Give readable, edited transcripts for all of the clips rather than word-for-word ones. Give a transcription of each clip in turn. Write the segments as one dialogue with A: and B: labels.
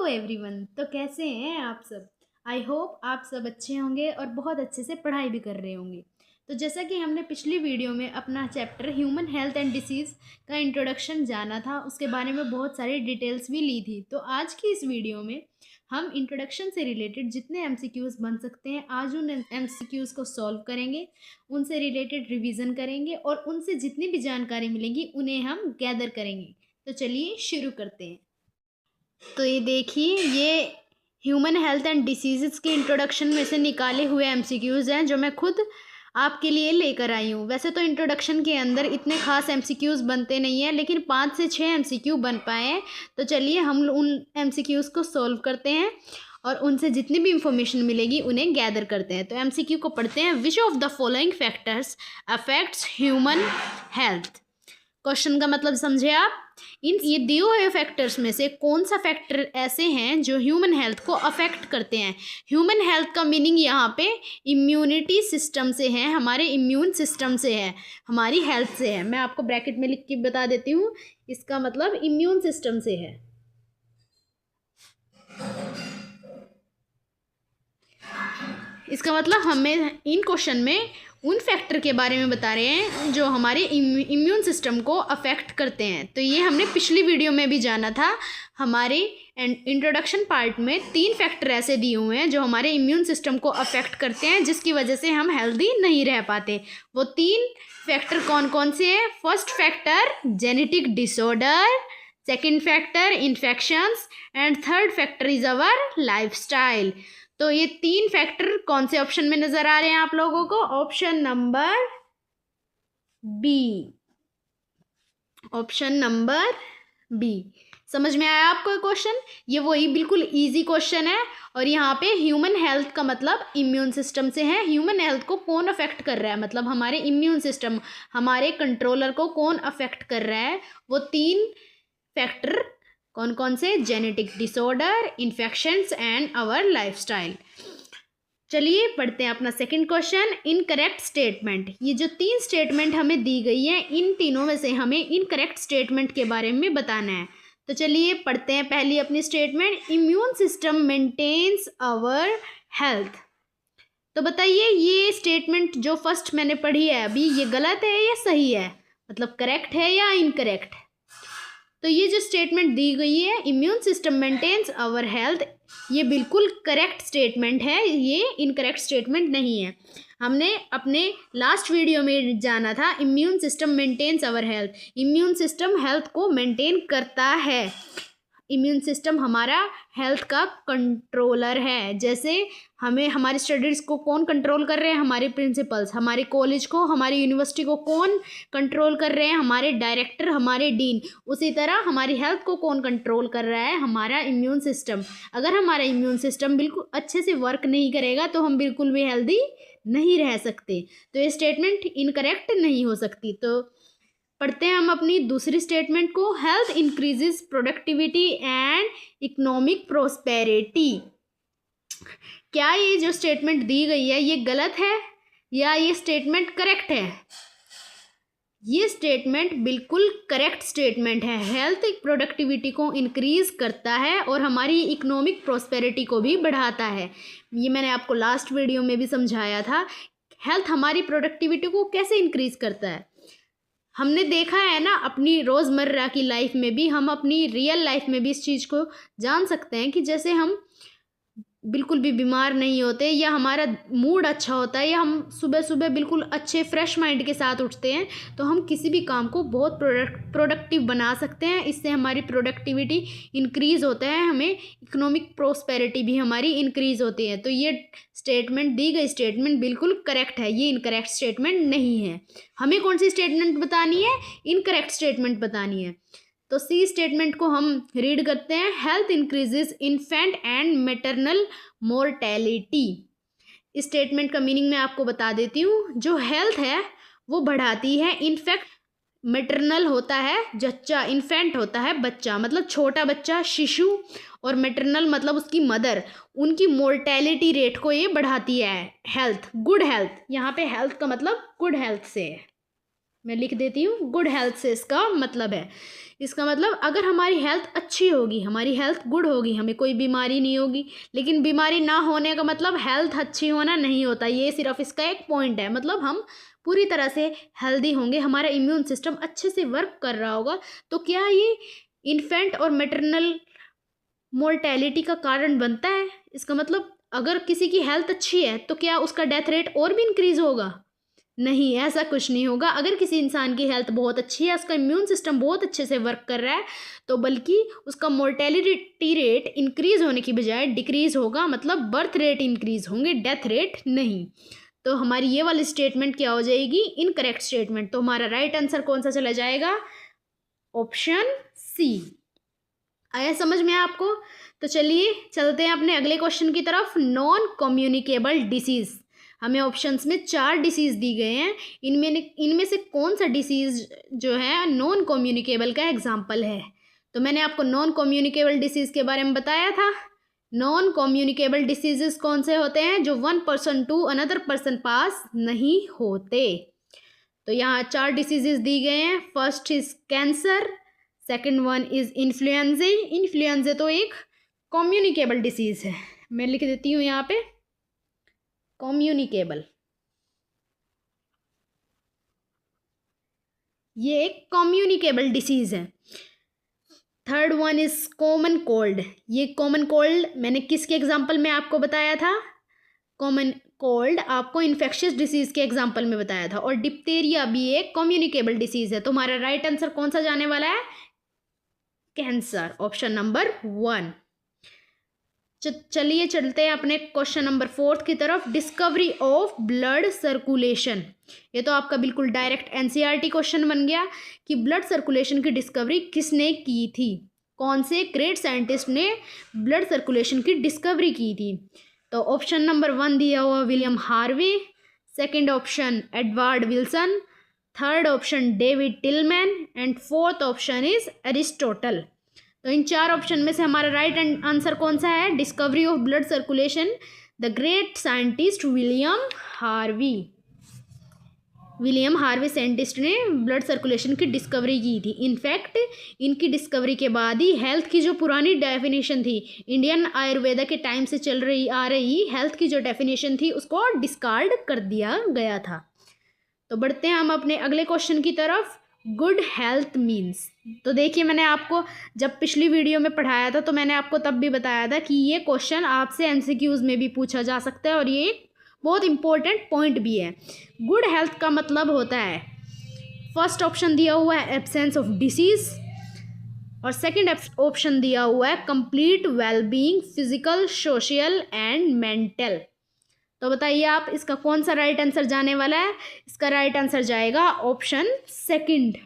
A: Everyone. तो कैसे हैं आप सब? आई होप आप सब अच्छे होंगे और बहुत अच्छे से पढ़ाई भी कर रहे होंगे। तो जैसा कि हमने पिछली वीडियो में अपना chapter human health and disease का इंट्रोडक्शन जाना था, उसके बारे में बहुत सारी डिटेल्स भी ली थी। तो आज की इस वीडियो में हम इंट्रोडक्शन से रिलेटेड जितने एमसीक्यूज़ बन सकते हैं, आज उन एमसीक्यूज़ को सॉल्व करेंगे, उनसे रिलेटेड रिवीजन करेंगे और उनसे जितनी भी जानकारी मिलेगी उन्हें हम गैदर करेंगे। तो चलिए शुरू करते हैं। तो ये देखिए, ये ह्यूमन हेल्थ एंड डिसीज़ के इंट्रोडक्शन में से निकाले हुए एमसीक्यूज़ हैं जो मैं खुद आपके लिए लेकर आई हूँ। वैसे तो इंट्रोडक्शन के अंदर इतने खास एमसीक्यूज़ बनते नहीं हैं, लेकिन 5 से 6 एमसीक्यू बन पाए हैं। तो चलिए हम उन एमसीक्यूज़ को सॉल्व करते हैं और उनसे जितनी भी इंफॉर्मेशन मिलेगी उन्हें गैदर करते हैं। तो एमसीक्यू को पढ़ते हैं। Which of the following factors affects human health? Question का मतलब समझे आप। इन ये दिए हुए फैक्टर्स में से कौन सा फैक्टर ऐसे हैं जो ह्यूमन हेल्थ को अफेक्ट करते हैं? ह्यूमन हेल्थ का मीनिंग यहाँ पे इम्यूनिटी सिस्टम से है, हमारे इम्यून सिस्टम से है, हमारी हेल्थ से है। मैं आपको ब्रैकेट में लिख के बता देती हूँ, इसका मतलब इम्यून सिस्टम से है। इसका मतलब हमें इन क्वेश्चन में उन फैक्टर के बारे में बता रहे हैं जो हमारे इम्यून सिस्टम को अफेक्ट करते हैं। तो ये हमने पिछली वीडियो में भी जाना था। हमारे इंट्रोडक्शन पार्ट में 3 फैक्टर ऐसे दिए हुए हैं जो हमारे इम्यून सिस्टम को अफेक्ट करते हैं, जिसकी वजह से हम हेल्दी नहीं रह पाते। वो 3 फैक्टर कौन कौन से हैं? First factor genetic disorder, second factor infections and third factor is our lifestyle. तो ये 3 फैक्टर कौन से ऑप्शन में नजर आ रहे हैं आप लोगों को? Option number B. Option number B. समझ में आया आपको क्वेश्चन? ये वही बिल्कुल इजी क्वेश्चन है और यहाँ पे ह्यूमन हेल्थ का मतलब इम्यून सिस्टम से है। ह्यूमन हेल्थ को कौन अफेक्ट कर रहा है, मतलब हमारे इम्यून सिस्टम, हमारे कंट्रोलर को कौन अफेक्ट कर रहा है? वो 3 फैक्टर कौन कौन से? Genetic disorder, infections and our lifestyle. चलिए पढ़ते हैं अपना सेकंड क्वेश्चन। Incorrect statement. ये जो 3 स्टेटमेंट हमें दी गई है, इन तीनों में से हमें इनकरेक्ट स्टेटमेंट के बारे में बताना है। तो चलिए पढ़ते हैं पहली अपनी statement. Immune system maintains our health. तो बताइए ये स्टेटमेंट जो फर्स्ट मैंने पढ़ी है अभी, ये गलत है या सही है? मतलब करेक्ट है या इनकरेक्ट? तो ये जो स्टेटमेंट दी गई है, immune system maintains our health, ये बिल्कुल करेक्ट स्टेटमेंट है, ये इनकरेक्ट स्टेटमेंट नहीं है। हमने अपने लास्ट वीडियो में जाना था immune system maintains our health. Immune system health को मेंटेन करता है। इम्यून सिस्टम हमारा हेल्थ का कंट्रोलर है। जैसे हमें हमारी स्टडीज़ को कौन कंट्रोल कर रहे हैं? हमारे प्रिंसिपल्स। हमारे कॉलेज को, हमारी यूनिवर्सिटी को कौन कंट्रोल कर रहे हैं? हमारे डायरेक्टर, हमारे डीन। उसी तरह हमारी हेल्थ को कौन कंट्रोल कर रहा है? हमारा इम्यून सिस्टम। अगर हमारा इम्यून सिस्टम बिल्कुल अच्छे से वर्क नहीं करेगा तो हम बिल्कुल भी हेल्दी नहीं रह सकते। तो ये स्टेटमेंट इनकरेक्ट नहीं हो सकती। तो पढ़ते हैं हम अपनी दूसरी स्टेटमेंट को। Health increases productivity and economic prosperity. क्या ये जो स्टेटमेंट दी गई है ये गलत है या ये स्टेटमेंट करेक्ट है? ये स्टेटमेंट बिल्कुल करेक्ट स्टेटमेंट है। हेल्थ प्रोडक्टिविटी को इंक्रीज करता है और हमारी इकोनॉमिक प्रोस्पेरिटी को भी बढ़ाता है। ये मैंने आपको लास्ट वीडियो में भी समझाया था। हेल्थ हमारी प्रोडक्टिविटी को कैसे इंक्रीज करता है? हमने देखा है ना, अपनी रोज़मर्रा की लाइफ में भी, हम अपनी रियल लाइफ में भी इस चीज़ को जान सकते हैं कि जैसे हम बिल्कुल भी बीमार नहीं होते या हमारा मूड अच्छा होता है या हम सुबह सुबह बिल्कुल अच्छे फ्रेश माइंड के साथ उठते हैं तो हम किसी भी काम को बहुत प्रोडक्टिव बना सकते हैं। इससे हमारी प्रोडक्टिविटी इंक्रीज़ होता है, हमें इकोनॉमिक प्रोस्पेरिटी भी हमारी इंक्रीज़ होती है। तो ये स्टेटमेंट, दी गई स्टेटमेंट बिल्कुल करेक्ट है, ये इनकरेक्ट स्टेटमेंट नहीं है। हमें कौन सी स्टेटमेंट बतानी है? इनकरेक्ट स्टेटमेंट बतानी है। तो सी स्टेटमेंट को हम रीड करते हैं। Health increases infant and maternal mortality. इस स्टेटमेंट का मीनिंग मैं आपको बता देती हूँ। जो हेल्थ है वो बढ़ाती है। इनफैक्ट मैटरनल होता है जच्चा, इन्फेंट होता है बच्चा, मतलब छोटा बच्चा, शिशु, और मैटरनल मतलब उसकी मदर, उनकी मोर्टेलिटी रेट को ये बढ़ाती है। हेल्थ, गुड हेल्थ, यहाँ पे हेल्थ का मतलब गुड हेल्थ से है। मैं लिख देती हूँ, गुड हेल्थ से इसका मतलब है, इसका मतलब अगर हमारी हेल्थ अच्छी होगी, हमारी हेल्थ गुड होगी, हमें कोई बीमारी नहीं होगी। लेकिन बीमारी ना होने का मतलब हेल्थ अच्छी होना नहीं होता, ये सिर्फ इसका एक पॉइंट है। मतलब हम पूरी तरह से हेल्दी होंगे, हमारा इम्यून सिस्टम अच्छे से वर्क कर रहा होगा, तो क्या ये इन्फेंट और मैटरनल मोर्टेलिटी का कारण बनता है? इसका मतलब अगर किसी की हेल्थ अच्छी है तो क्या उसका डेथ रेट और भी इंक्रीज होगा? नहीं, ऐसा कुछ नहीं होगा। अगर किसी इंसान की हेल्थ बहुत अच्छी है, उसका इम्यून सिस्टम बहुत अच्छे से वर्क कर रहा है, तो बल्कि उसका मोर्टेलिटी रेट इंक्रीज होने की बजाय डिक्रीज होगा, मतलब बर्थ रेट इंक्रीज होंगे, डेथ रेट नहीं। तो हमारी ये वाली स्टेटमेंट क्या हो जाएगी? Incorrect statement. तो हमारा राइट आंसर कौन सा चला जाएगा? Option C. आया समझ में आपको? तो चलिए चलते हैं अपने अगले क्वेश्चन की तरफ। नॉन कम्युनिकेबल डिसीज, हमें ऑप्शंस में 4 डिसीज़ दी गए हैं, इनमें से कौन सा डिसीज़ जो है नॉन कम्युनिकेबल का एग्जाम्पल है? तो मैंने आपको नॉन कम्युनिकेबल डिसीज़ के बारे में बताया था। नॉन कम्युनिकेबल डिसीजेस कौन से होते हैं? जो one person to another person pass नहीं होते। तो यहाँ 4 डिसीजेस दी गए हैं। First is cancer, second one is influenza. Influenza तो एक कम्युनिकेबल डिसीज है, मैं लिख देती हूँ यहाँ पे कम्युनिकेबल, ये एक कम्युनिकेबल डिसीज है। Third one is common cold. ये कॉमन कोल्ड मैंने किसके एग्जाम्पल में आपको बताया था? कॉमन कोल्ड आपको इन्फेक्शियस डिसीज के एग्जाम्पल में बताया था। और डिप्थीरिया भी एक कम्युनिकेबल डिसीज है। तो हमारा राइट आंसर कौन सा जाने वाला है? Cancer, option number 1। चलिए चलते हैं अपने क्वेश्चन नंबर 4 की तरफ। डिस्कवरी ऑफ ब्लड सर्कुलेशन, ये तो आपका बिल्कुल डायरेक्ट एनसीईआरटी क्वेश्चन बन गया कि ब्लड सर्कुलेशन की डिस्कवरी किसने की थी? कौन से ग्रेट साइंटिस्ट ने ब्लड सर्कुलेशन की डिस्कवरी की थी? तो ऑप्शन नंबर 1 दिया हुआ William Harvey, second option Edward Wilson, third option David Tillman and fourth option is Aristotle. तो इन 4 ऑप्शन में से हमारा राइट आंसर कौन सा है? Discovery of blood circulation, the great scientist William Harvey. William Harvey scientist ने ब्लड सर्कुलेशन की डिस्कवरी की थी। इनफैक्ट इनकी डिस्कवरी के बाद ही हेल्थ की जो पुरानी डेफिनेशन थी, इंडियन आयुर्वेदा के टाइम से चल रही आ रही हेल्थ की जो डेफिनेशन थी, उसको डिस्कार्ड कर दिया गया था। तो बढ़ते हैं हम अपने अगले क्वेश्चन की तरफ। गुड हेल्थ मीन्स, तो देखिए मैंने आपको जब पिछली वीडियो में पढ़ाया था तो मैंने आपको तब भी बताया था कि ये क्वेश्चन आपसे एमसीक्यूज में भी पूछा जा सकता है और ये बहुत इंपॉर्टेंट पॉइंट भी है। गुड हेल्थ का मतलब होता है, फर्स्ट ऑप्शन दिया हुआ है एब्सेंस ऑफ डिसीज, और सेकंड ऑप्शन दिया हुआ है complete wellbeing, physical, social and mental. तो बताइए आप इसका कौन सा राइट आंसर जाने वाला है? इसका राइट आंसर जाएगा ऑप्शन सेकंड।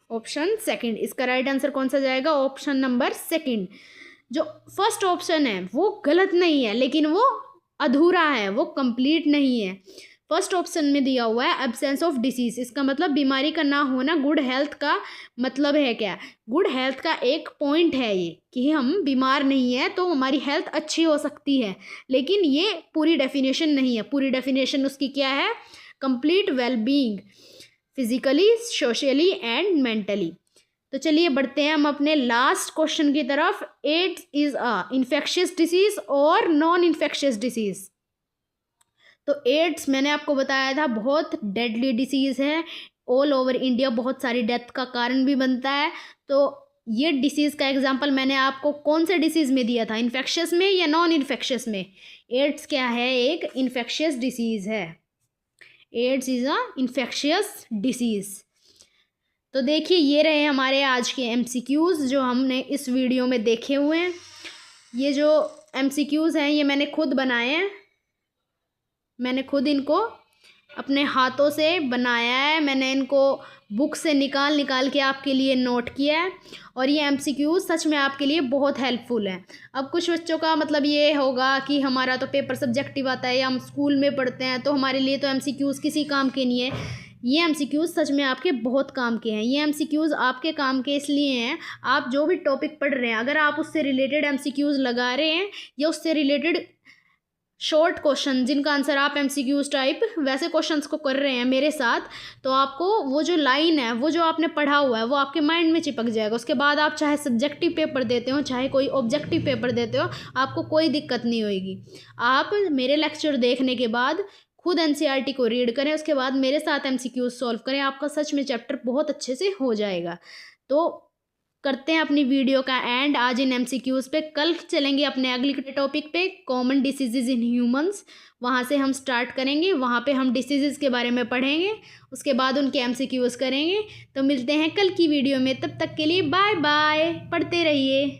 A: ऑप्शन सेकंड, इसका राइट आंसर कौन सा जाएगा? Option number second. जो फर्स्ट ऑप्शन है वो गलत नहीं है, लेकिन वो अधूरा है, वो कंप्लीट नहीं है। फर्स्ट ऑप्शन में दिया हुआ है एब्सेंस ऑफ डिसीज, इसका मतलब बीमारी का ना होना। गुड हेल्थ का मतलब है क्या? गुड हेल्थ का एक पॉइंट है ये कि हम बीमार नहीं है तो हमारी हेल्थ अच्छी हो सकती है, लेकिन ये पूरी डेफिनेशन नहीं है। पूरी डेफिनेशन उसकी क्या है? Complete wellbeing, physically, socially and mentally. तो चलिए बढ़ते हैं हम अपने लास्ट क्वेश्चन की तरफ। AIDS is a infectious disease और नॉन इन्फेक्शियस डिसीज। तो एड्स मैंने आपको बताया था बहुत डेडली डिसीज़ है, ऑल ओवर इंडिया बहुत सारी डेथ का कारण भी बनता है। तो ये डिसीज़ का एग्जांपल मैंने आपको कौन से डिसीज़ में दिया था? इन्फेक्शियस में या नॉन इन्फेक्शियस में? एड्स क्या है? एक इन्फेक्शियस डिसीज़ है। AIDS is a infectious disease. तो देखिए ये रहे हमारे आज के एमसीक्यूज़ जो हमने इस वीडियो में देखे हुए हैं। ये जो एमसीक्यूज़ हैं ये मैंने खुद बनाए हैं, मैंने खुद इनको अपने हाथों से बनाया है, मैंने इनको बुक से निकाल के आपके लिए नोट किया है। और ये एमसीक्यूज़ सच में आपके लिए बहुत हेल्पफुल है। अब कुछ बच्चों का मतलब ये होगा कि हमारा तो पेपर सब्जेक्टिव आता है या हम स्कूल में पढ़ते हैं तो हमारे लिए तो एमसीक्यूज़ किसी काम के नहीं है। ये एमसीक्यूज़ सच में आपके बहुत काम के हैं। ये एमसीक्यूज़ आपके काम के इसलिए हैं, आप जो भी टॉपिक पढ़ रहे हैं अगर आप उससे रिलेटेड एमसीक्यूज़ लगा रहे हैं या उससे रिलेटेड शॉर्ट क्वेश्चन जिनका आंसर आप एमसीक्यूज टाइप वैसे क्वेश्चंस को कर रहे हैं मेरे साथ, तो आपको वो जो लाइन है, वो जो आपने पढ़ा हुआ है, वो आपके माइंड में चिपक जाएगा। उसके बाद आप चाहे सब्जेक्टिव पेपर देते हो, चाहे कोई ऑब्जेक्टिव पेपर देते हो, आपको कोई दिक्कत नहीं होगी। आप मेरे लेक्चर देखने के बाद खुद एनसीईआरटी को रीड करें, उसके बाद मेरे साथ एमसीक्यूज सॉल्व करें, आपका सच में चैप्टर बहुत अच्छे से हो जाएगा। तो करते हैं अपनी वीडियो का एंड आज इन एमसीक्यूज पे। कल चलेंगे अपने अगले टॉपिक पे, कॉमन डिसीजेज इन ह्यूमंस। वहाँ से हम स्टार्ट करेंगे, वहाँ पे हम डिसीजेज के बारे में पढ़ेंगे, उसके बाद उनके एमसीक्यूज करेंगे। तो मिलते हैं कल की वीडियो में, तब तक के लिए बाय बाय, पढ़ते रहिए।